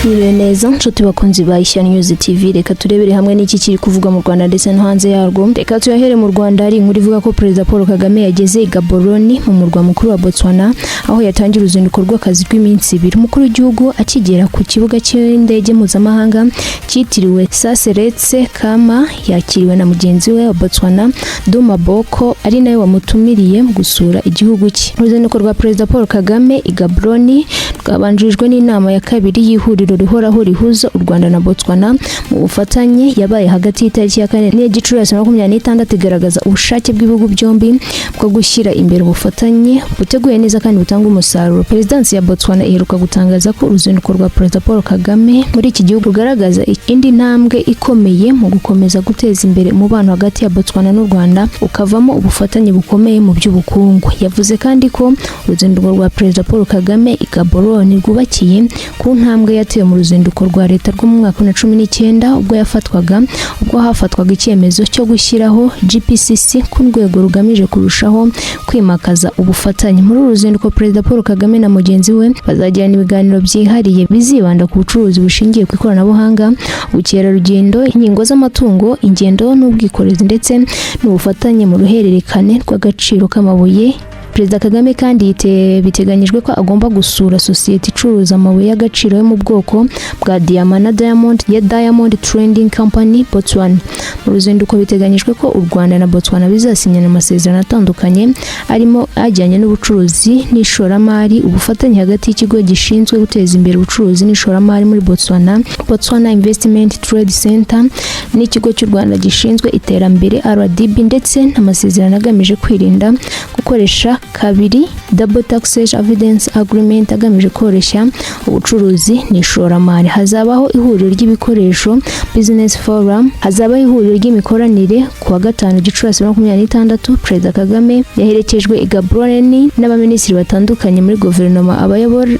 Mwiriwe neza nshuti bakunzi ba Ishyano News TV, reka turebere hamwe n'iki kiri kuvuga mu Rwanda ndetse no hanze yarwo. Reka tuyahere mu Rwanda. Hari inkuru ivuga ko Perezida Paul Kagame yageze i Gaborone mu murwa mukuru wa Botswana, aho yatangira uruzinduko rw'akazi rw'iminsi 2. Umukuru w'igihugu akigera ku kibuga cy'indege mpuzamahanga cyitiriwe Saseretse Kama, yakiriwe na mugenzi we wa Botswana Duma Boko, ari nawe wamutumiriye mu gusura igihugu cye. Uruzinduko rwa Perezida Paul Kagame i Gaborone rwabanjirijwe n'inama ya kabiri y'ihuriro rihoraho rihuza u Rwanda na Botswana mu bufatanye yabaye hagati y'itariki ya 4 Gicurasi 2026, igaragaza ubushake bw'ibihugu byombi bwo gushyira imbere ubufatanye buteguye neza kandi butanga umusaruro. Perezidansi ya Botswana iheruka gutangaza ko uruzinduko rwa Perezida Paul Kagame muri iki gihugu rugaragaza indi ntambwe ikomeye mu gukomeza guteza imbere umubano hagati ya Botswana n'u Rwanda, ukavamo ubufatanye bukomeye mu by'ubukungu. Yavuze kandi ko uruzinduko rwa Perezida Paul Kagame i Gaborone rwubakiye ku ntambwe yatewe mu ruzinduko rwa leta rwo mu mwaka wa 2019 ubwo hafatwaga icyemezo cyo gushyiraho GPCC ku rwego rugamije kurushaho kwimakaza ubufatanye. Muri uru ruzinduko Perezida Paul Kagame na mugenzi we bazagirana ibiganiro byihariye bizibanda ku bucuruzi bushingiye ku ikoranabuhanga, ubukerarugendo, ingingo z'amatungo, ingendo n'ubwikorezi ndetse n'ubufatanye mu ruhererekane rw'agaciro k'amabuye. Perezida Kagame kandi biteganyijwe ko agomba gusura sosiyete icuruza amabuye y'agaciro yo mu bwoko bwa Diamond na Diamond ya Diamond Trading Company Botswana. Mu ruzinduko biteganyijwe ko u Rwanda na Botswana bizasinyana amasezerano atandukanye arimo ajyanye n'ubucuruzi n'ishoramari, ubufatanye hagati y'ikigo gishinzwe guteza imbere ubucuruzi n'ishoramari muri Botswana, Botswana Investment Trade Center, n'ikigo cy'u Rwanda gishinzwe iterambere RDB, ndetse n'amasezerano agamije kwirinda gukoresha kabiri double taxation evidence agreement agamije koroshya ubucuruzi n'ishoramari. Hazabaho ihuriro ry'ibikoresho business forum, hazabaho ihuriro ry'imikoranire ku wa 5 Gicurasi 2026. Perezida Kagame yaherekejwe i Gaborone n'abaminisitiri batandukanye muri guverinoma,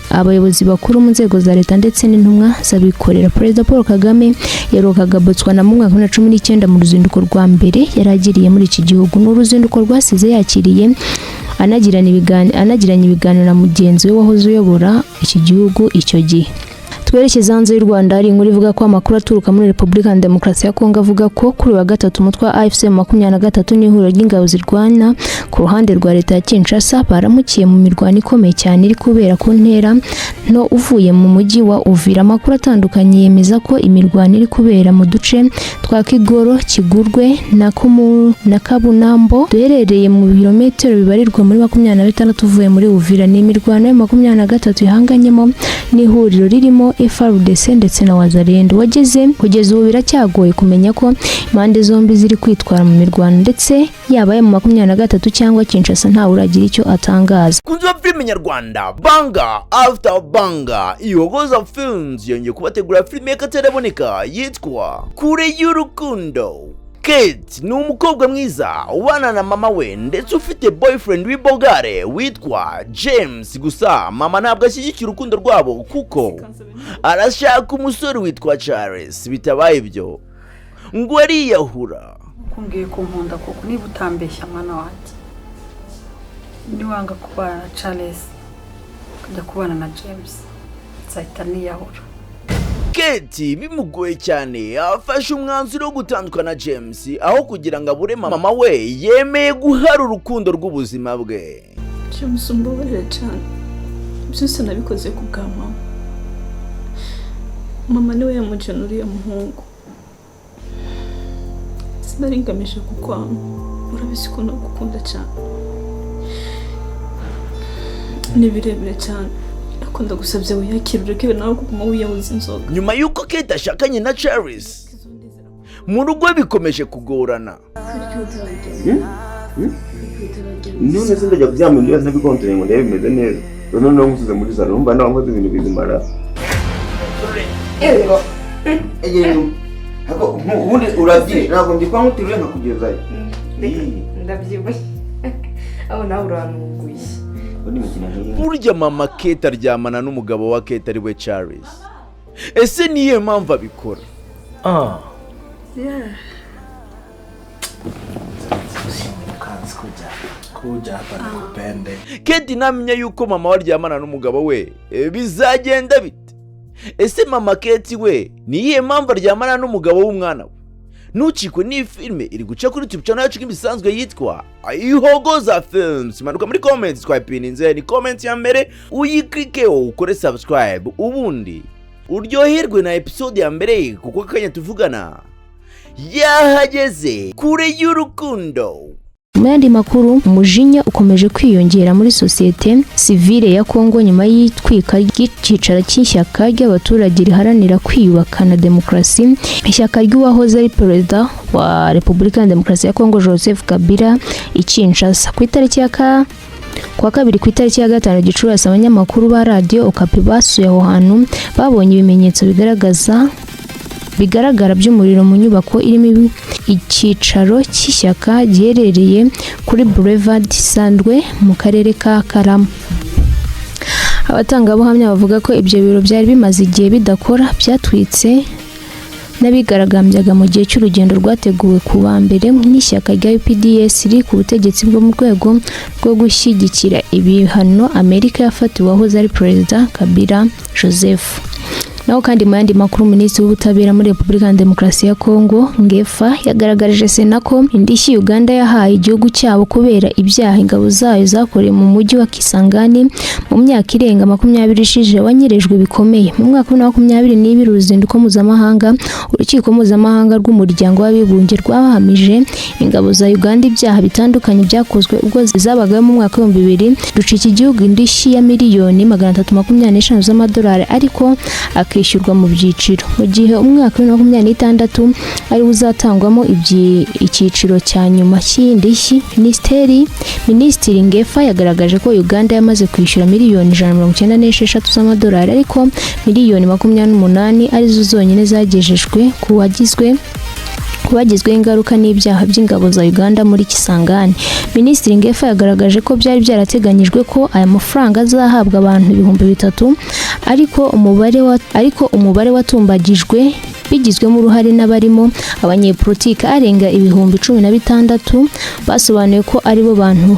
abayobozi bakuru mu nzego za leta ndetse n'intumwa z'abikorera. Perezida Paul Kagame yaherukaga Botswana mu mwaka wa 2019 mu ruzinduko rwa mbere yaragiriye muri iki gihugu. N'uruzinduko rwasize yakiriye anagiranye ibiganiro na mugenzi we wahoze uyobora iki gihugu icyo gihe. Twerekeza hanze y'u Rwanda. Hari inkuru ivuga ko amakuru aturuka muri Repubulika ya Demokarasi ya Kongo avuga ko kuri wa 3 umutwe wa AFC 23 n'ihuriro ry'ingabo zirwana ku ruhande rwa leta ya Kinshasa baramukiye mu mirwano ikomeye cyane iri kubera ku ntera no uvuye mu mujyi wa Uvira. Amakuru atandukanye yemeza ko imirwano iri kubera mu duce twa Kigoro, Kigurwe na Kabunambo duherereye mu birometero bibarirwa muri 26 uvuye muri Uvira. Ni imirwano ya 23 ihanganyemo n'ihuriro ririmo FARDC ndetse na Wazalendo. Kugeza ubu biracyagoye kumenya ko impande zombi ziri kwitwara mu mirwano, ndetse yabaye mu 23 cyangwa Kinshasa nta uragira icyo atangaza. Kunzwa filime nyarwanda banga after banga, Ihogoza Films yongeye kubategura filime y'akataraboneka yitwa Kuri y'urukundo. Kate ni umukobwa mwiza ubana na mama we ndetse ufite boyfriend w'ibogare witwa James. Gusa mama ntabwo ashyigikira urukundo rwabo kuko arashaka umusore witwa Charles. Bitabaye ibyo ngo ariyahura. Kumbwiye ko nkunda koko, niba utambeshya mwana wanjye niwanga kubana na Charles kujya kubana na James nzahita niyahura. Kate bimugoye cyane afashe umwanzuro wo gutandukana na James aho kugira ngo abure mama we yemeye guhara urukundo rw'ubuzima bwe. James umbabarire cyane, byose nabikoze ku bwa mama niwe yamujyana uriya muhungu, sinari ngamije kukwanga, urabizi ko nagukunda cyane, ni birebire cyane, akunda gusabye wiyakira ureke nawe kuguma wiyabuza inzoga. Nyuma yuko Kate ashakanye na Charles, mu rugo bikomeje kugorana. None se ndajya kuryama neza nabikontoreye ngo ndebe bimeze neza, none nkusuze muri salon mba nawe nkoze ibintu bizimara. Hako ubundi urabyishe ntabwo ndi kwa mutirwe nkakugezayo. Ndabyibushye aho nawe uranunguye. Burya mama Kate aryamana n'umugabo wa Kate ari we Charles. Ese niye mpamvu abikora? Kate namenya yuko mama waryamana n'umugabo we bizagenda bite? ese mama Kate we ni iyihe mpamvu aryamana n'umugabo w'umwana we? Ntucikwe n'iyi filime iri guca kuri YouTube channel yacu nk'ibisanzwe yitwa Ihogoza Films. Manuka muri comments twayipininze, ni comment ya mbere uyiklikeho ukore subscribe, ubundi uryoherwe na episode ya mbere kuko akanya tuvugana yahageze kure y'urukundo. Mu yandi makuru, umujinya ukomeje kwiyongera muri sosiyete sivile ya Kongo nyuma y'itwika ry'icicaro cy'ishyaka ry'abaturage riharanira kwiyubaka na demokarasi, ishyaka ry'uwahoze ari perezida wa Repubulika ya Demokarasi ya Kongo Joseph Kabila i Kinshasa. Ku itariki ya kabiri ku itariki ya 5 Gicurasi, abanyamakuru ba radio Okapi basuye aho hantu babonye ibimenyetso bigaragara by'umuriro mu nyubako irimo icyicaro cy'ishyaka giherereye kuri Boulevard Sandwe mu karere ka Karama. Abatangabuhamya bavuga ko ibyo biro byari bimaze igihe bidakora, byatwitse n'abigaragambyaga mu gihe cy'urugendo rwateguwe ku wa mbere n'ishyaka rya UPDS riri ku butegetsi bwo mu rwego rwo gushyigikira ibihano Amerika yafatiwe wahoze ari perezida Kabila Joseph. Naho kandi mu yandi makuru, Minisitiri w'Ubutabera muri Repubulika ya Demokarasi ya Kongo Ngefa yagaragarije Sena ko indishyi Uganda yahaye igihugu cyabo kubera ibyaha ingabo zayo zakoreye mu mujyi wa Kisangani mu myaka irenga 20 ishize wanyerejwe bikomeye. Mu mwaka wa 2022 uruzinduko mpuzamahanga urukiko mpuzamahanga rw'umuryango w'abibumbye rwahamije ingabo za Uganda ibyaha bitandukanye byakozwe ubwo zabaga mu mwaka wa 2000 rucika igihugu indishyi ya miliyoni 325 z'amadolari, ariko akishyurwa mu byiciro, mu gihe umwaka wa 2026 ari uzatangwamo icyiciro cya nyuma cy'indishyi. Minisitiri Ngefa yagaragaje ko Uganda yamaze kwishyura miliyoni 196 z'amadolari, ariko miliyoni 28 arizo zonyine zagejejwe kubagizwe ingaruka n'ibyaha by'ingabo za Uganda muri Kisangani. Minisitiri Ngefa yagaragaje ko byari byarateganyijwe ko aya mafaranga azahabwa abantu 3,000, ariko umubare watumbagijwe bigizwemo uruhare n'abarimo abanyepolitiki arenga 16,000 basobanuye ko aribo bantu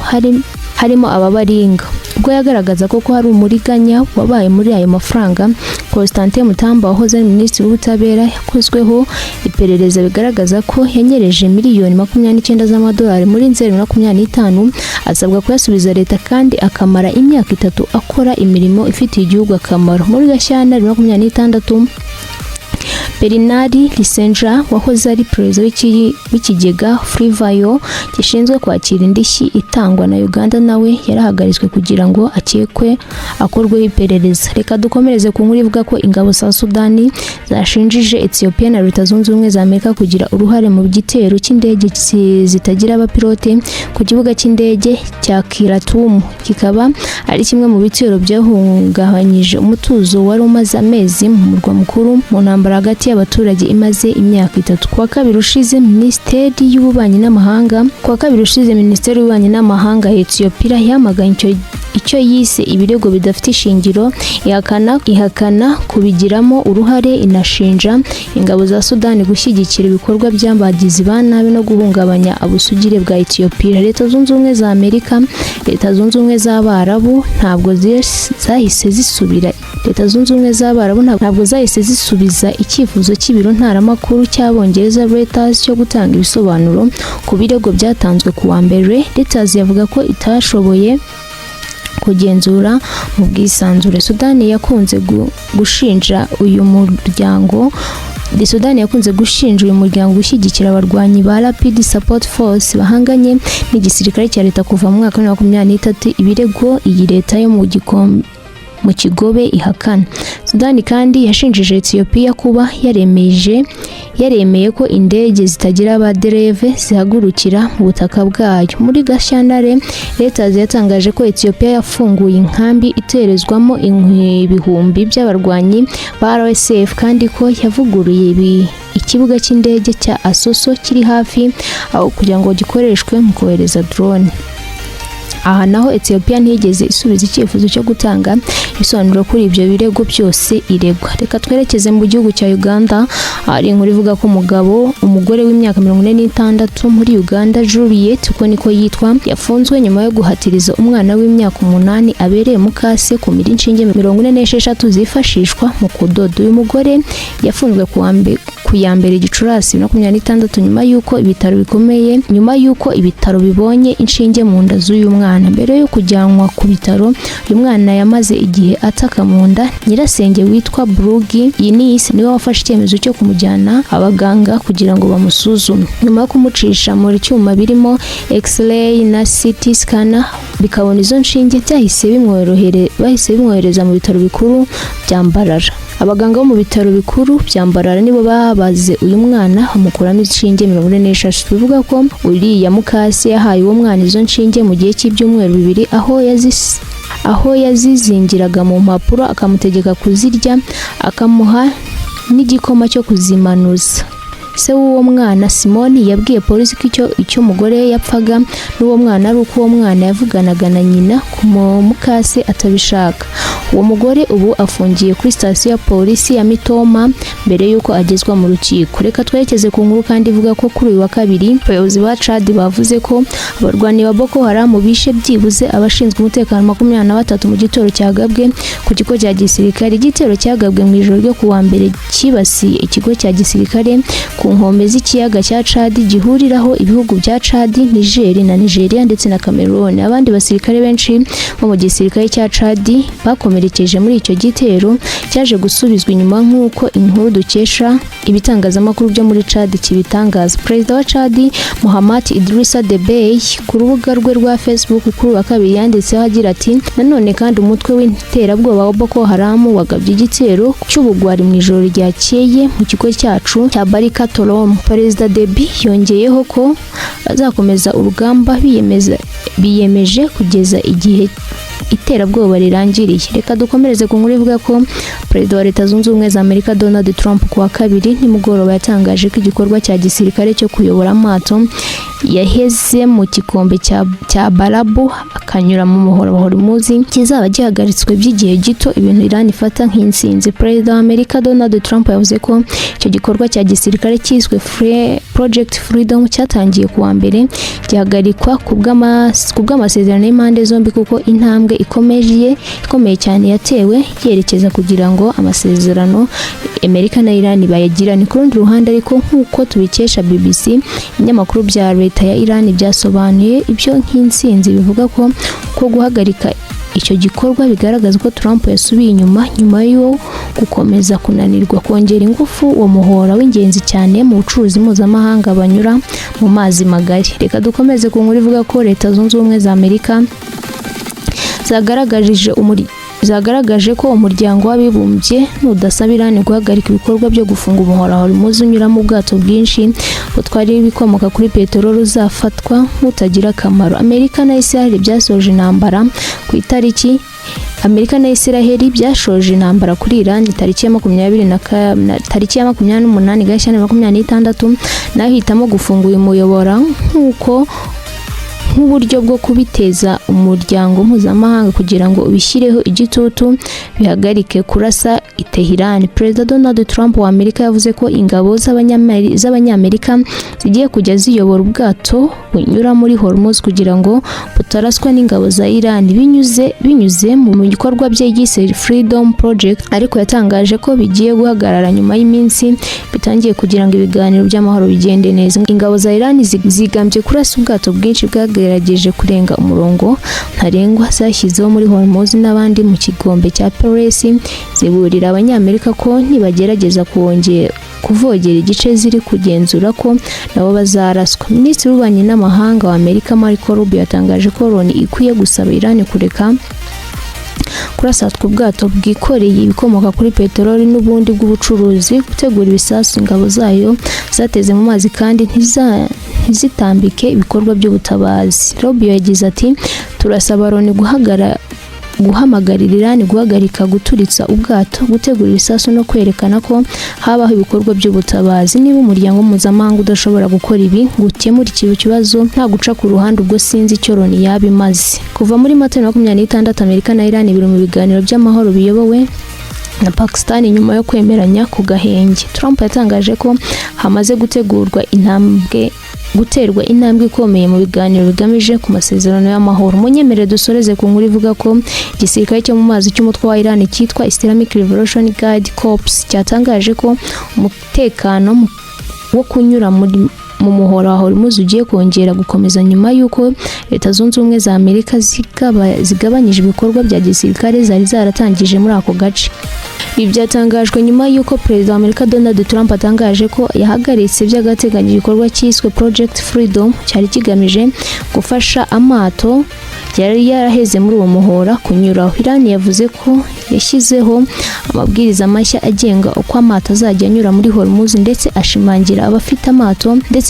harimo ababaringa. Ubwo yagaragaza ko hari umuriganya wabaye muri ayo mafaranga, Constantin Mutamba wahoze ari Minisitiri w'Ubutabera yakozweho iperereza bigaragaza ko yanyereje miliyoni 29 z'amadolari muri Nzeri 2025, asabwa kuyasubiza leta kandi akamara imyaka 3 akora imirimo ifitiye igihugu akamaro. Muri Gashyantare 2026, Bernard Lisenja wahoze ari perezida w'ikigega Frivayo gishinzwe kwakira indishyi itangwa na Uganda nawe yarahagaritswe kugira ngo akorweho iperereza. Reka dukomereze ku nkuru ivuga ko ingabo za Sudani zashinjije Ethiopia na Leta Zunze Ubumwe za Amerika kugira uruhare mu gitero cy'indege zitagira abapilote ku kibuga cy'indege cya Khartoum, kikaba ari kimwe mu bitero byahungabanyije umutuzo wari umaze amezi mu murwa mukuru mu ntambara hagati y'abaturage imaze imyaka 3. Kuwa kabiri ushize Minisiteri y'Ububanyi n'Amahanga ya Ethiopia yamaganye icyo yise ibirego bidafite ishingiro, ihakana kubigiramo uruhare, inashinja ingabo za Sudani gushyigikira ibikorwa by'abagizi ba nabi no guhungabanya ubusugire bwa Ethiopia. Leta Zunze Ubumwe za Amerika, Leta Zunze Ubumwe z'Abarabu ntabwo zahise zisubiza icyifuzo cy'ibiro ntaramakuru cy'Abongereza Reuters cyo gutanga ibisobanuro ku birego byatanzwe ku wa mbere. Reuters yavuga ko itashoboye kugenzura mu bwisanzure. Sudani yakunze gushinja uyu muryango gushyigikira abarwanyi ba Rapid Support Force bahanganye n'igisirikare cya leta kuva mu mwaka wa 2023, ibirego iyi leta yo mu Kigobe ihakana. Sudani kandi yashinjije Ethiopia kuba yaremeye ko indege zitagira abadereve zihagurukira mu butaka bwayo. Muri Gashyantare, leta yatangaje ko Ethiopia yafunguye inkambi iterezwamo ibihumbi by'abarwanyi ba RSF kandi ko yavuguruye ikibuga cy'indege cya Asoso kiri hafi aho kugira ngo gikoreshwe mu kohereza drone. aha naho Ethiopia ntiyigeze isubiza icyifuzo cyo gutanga ibisobanuro kuri ibyo birego byose iregwa. Reka twerekeze mu gihugu cya Uganda, ari inkuru ivuga ko umugore w'imyaka 46 muri Uganda, Juliet uko niko yitwa, yafunzwe nyuma yo guhatiriza umwana w'imyaka 8 abereye mukase ku miri inshinge 46 zifashishwa mu kudoda. Uyu mugore yafunzwe ku ya mbere Gicurasi 2026 nyuma yuko ibitaro bibonye inshinge mu nda z'uyu mwana. Mbere yo kujyanwa ku bitaro, uyu mwana yamaze igihe ataka mu nda. Nyirasenge witwa Brugi Inis niwe wafashe icyemezo cyo kumujyana abaganga kugira ngo bamusuzume. Nyuma yo kumucisha mu cyuma birimo X-ray na CT scanner bikabona izo nshinge, bahise bimwohereza mu bitaro bikuru bya Mbarara. Abaganga bo mu bitaro bikuru bya Mbarara nibo babaze uyu mwana bamukuramo inshinge 46. Bivuga ko uriya mukase yahaye uwo mwana izo nshinge mu gihe cy'ibyumweru 2 aho yazizingiraga mu mpapuro, akamutegeka kuzirya, akamuha n'igikoma cyo kuzimanuza. Se w'uwo mwana Simoni yabwiye polisi ko icyo umugore yapfaga n'uwo mwana ari uko uwo mwana yavuganaga na nyina ku mukase atabishaka. Uwo mugore ubu afungiye kuri sitasiyo ya polisi ya Mitoma mbere yuko agezwa mu rukiko. Reka twerekeze ku nkuru kandi ivuga ko kuri uyu wa kabiri abayobozi ba Chad bavuze ko abarwanyi ba Boko Haram bishe byibuze abashinzwe umutekano 23 mu gitero cyagabwe ku kigo cya gisirikare. Igitero cyagabwe mu ijoro ryo kuwa mbere kibasiye ikigo cya gisirikare ku nkombe z'ikiyaga cya Chad gihuriraho ibihugu bya Chad, Niger na Nigeria ndetse na Cameroon. Abandi basirikare benshi bo mu gisirikare cya Chad bakomerekeje muri icyo gitero cyaje gusubizwa inyuma nk'uko inkuru dukesha ibitangazamakuru byo muri Chad kibitangaza. Perezida wa Chad Mohamed Idrissa Deby ku rubuga rwe rwa Facebook kuri wa kabiri yanditseho agira ati, nanone kandi umutwe w'iterabwoba wa Boko Haram wagabye igitero cy'ubugwari mu ijoro ryakeye mu kigo cyacu cya Barika Tolom. Perezida Deby yongeyeho ko azakomeza urugamba biyemeje kugeza igihe iterabwoba rirangiriye. Reka dukomereze ku nkuru ivuga ko Perezida wa Leta Zunze Ubumwe za Amerika Donald Trump ku wa kabiri nimugoroba yatangaje ko igikorwa cya gisirikare cyo kuyobora amato yaheze mu kikombe cya Barabu akanyura mu muhora wa Hormuz kizaba gihagaritswe by'igihe gito, ibintu Iran ifata nk'insinzi. Perezida wa Amerika Donald Trump yavuze ko icyo gikorwa cya gisirikare cyiswe Project Freedom cyatangiye ku wa mbere gihagarikwa ku bw'amasezerano y'impande zombi kuko intambwe ikomeye cyane yatewe yerekeza kugira ngo amasezerano Amerika na Iran bayagirane. Ku rundi ruhande ariko nk'uko tubikesha BBC, ibinyamakuru bya leta ya Iran byasobanuye ibyo nk'insinzi, bivuga ko guhagarika icyo gikorwa bigaragaza ko Trump yasubiye nyuma yo gukomeza kunanirwa kongera ingufu uwo muhora w'ingenzi cyane mu bucuruzi mpuzamahanga banyura mu mazi magari. Reka dukomeze ku nkuru ivuga ko Leta Zunze Ubumwe za Amerika zagaragaje ko umuryango w'abibumbye nudasaba Iran guhagarika ibikorwa byo gufunga umuhora wa Hormuz unyuramo ubwato bwinshi butwara ibikomoka kuri peteroli uzafatwa nk'utagira akamaro. Amerika na Israel byashoje intambara ku itariki Amerika na Israel byashoje intambara kuri Iran tariki ya 28 Gashyantare 2026, naho hitamo gufunga uyu muyobora nk'uburyo bwo kubiteza umuryango mpuzamahanga kugira ngo ubishyireho igitutu bihagarike kurasa i Tehran. Perezida Donald Trump wa Amerika yavuze ko ingabo z'abanyamerika zigiye kujya ziyobora ubwato bunyura muri Hormuz kugira ngo butaraswa n'ingabo za Iran binyuze mu bikorwa bye yise Freedom Project, ariko yatangaje ko bigiye guhagarara nyuma y'iminsi bitangiye kugira ngo ibiganiro by'amahoro bigende neza. Ingabo za Iran zigambye kurasa ubwato bwinshi bwagerageje kurenga umurongo ntarengwa zashyizeho muri Hormuz n'abandi mu kigombe cya Paris, ziburira abanyamerika ko nibagerageza kuvogera igice ziri kugenzura ko nabo bazaraswa. Minisitiri w'ububanyi n'amahanga wa Amerika Marco Rubio yatangaje ko Loni ikwiye gusaba Iran kureka kurasatwa ubwato bwikoreye ibikomoka kuri peteroli n'ubundi bw'ubucuruzi, gutegura ibisasu ingabo zayo zateze mu mazi kandi ntizitambike ibikorwa by'ubutabazi. Rubio yagize ati, turasaba Loni guhamagarira Iran guhagarika guturitsa ubwato, gutegura ibisasu no kwerekana ko habaho ibikorwa by'ubutabazi. Niba umuryango mpuzamahanga udashobora gukora ibi gukemura iki kibazo nta guca ku ruhande, ubwo sinzi icyo Loni yabimaze. Kuva muri Mata 2026 Amerika na Iran biri mu biganiro by'amahoro biyobowe na Pakistan nyuma yo kwemeranya ku gahenge. Trump yatangaje ko hamaze guterwa intambwe ikomeye mu biganiro bigamije ku masezerano y'amahoro. Munyemere dusoreze ku nkuru ivuga ko igisirikare cyo mu mazi cy'umutwe wa Iran cyitwa Islamic Revolution Guard Corps cyatangaje ko umutekano wo kunyura mu muhora wa Hormuz ugiye kongera gukomeza nyuma y'uko Leta Zunze Ubumwe za Amerika zigabanyije ibikorwa bya gisirikare zari zaratangije muri ako gace. Ibi byatangajwe nyuma y'uko Perezida wa Amerika Donald Trump atangaje ko yahagaritse by'agateganyo igikorwa cyiswe Project Freedom cyari kigamije gufasha amato yari yaraheze muri uwo muhora kunyuraho. Iran yavuze ko yashyizeho amabwiriza mashya agenga uko amato azajya anyura muri Hormuz ndetse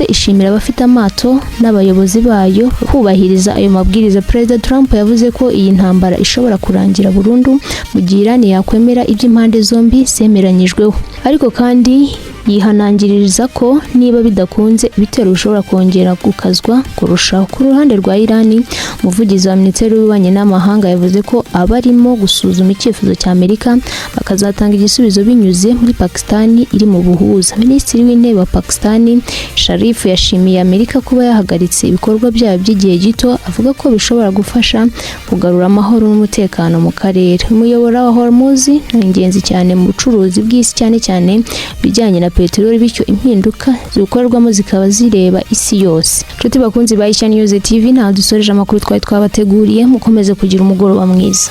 ishimira abafite amato n'abayobozi bayo kubahiriza ayo mabwiriza. Perezida Trump yavuze ko iyi ntambara ishobora kurangira burundu mu gihe Iran yakwemera iby'impande zombi zemeranyijweho, ariko kandi yihanangiriza ko niba bidakunze ibitero bishobora kongera gukazwa kurushaho. Ku ruhande rwa Iran, umuvugizi wa Minisiteri y'Ububanyi n'Amahanga yavuze ko abarimo gusuzuma icyifuzo cya Amerika bakazatanga igisubizo binyuze muri Pakistan iri mu buhuza. Minisitiri w'Intebe wa Pakistan Sharif yashimiye Amerika kuba yahagaritse ibikorwa byayo by'igihe gito, avuga ko bishobora gufasha kugarura amahoro n'umutekano mu karere. Umuyoboro wa Hormuz ni ingenzi cyane mu bucuruzi bw'isi, cyane cyane bijyanye na peteroli, bityo impinduka zikorwamo zikaba zireba isi yose. Nshuti bakunzi ba News TV, nta dusoreje amakuru twari twabateguriye, mukomeze kugira umugoroba mwiza.